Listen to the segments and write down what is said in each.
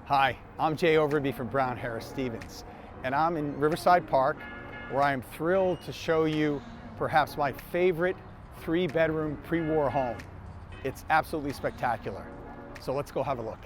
Hi, I'm Jay Overbye from Brown Harris Stevens, and I'm in Riverside Park, where I am thrilled to show you perhaps my favorite 3-bedroom pre-war home. It's absolutely spectacular. So let's go have a look.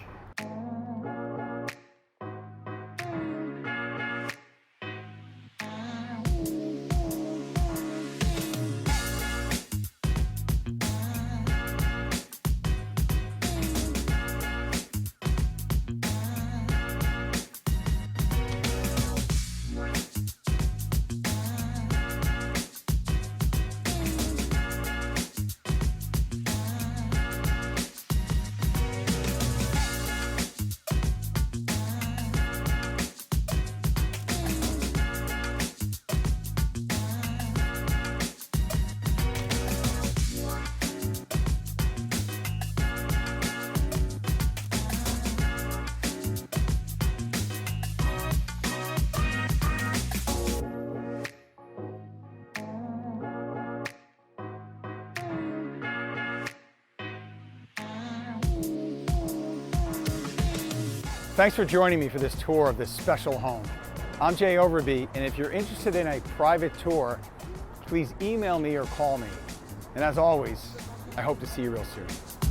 Thanks for joining me for this tour of this special home. I'm Jay Overbye, and if you're interested in a private tour, please email me or call me. And as always, I hope to see you real soon.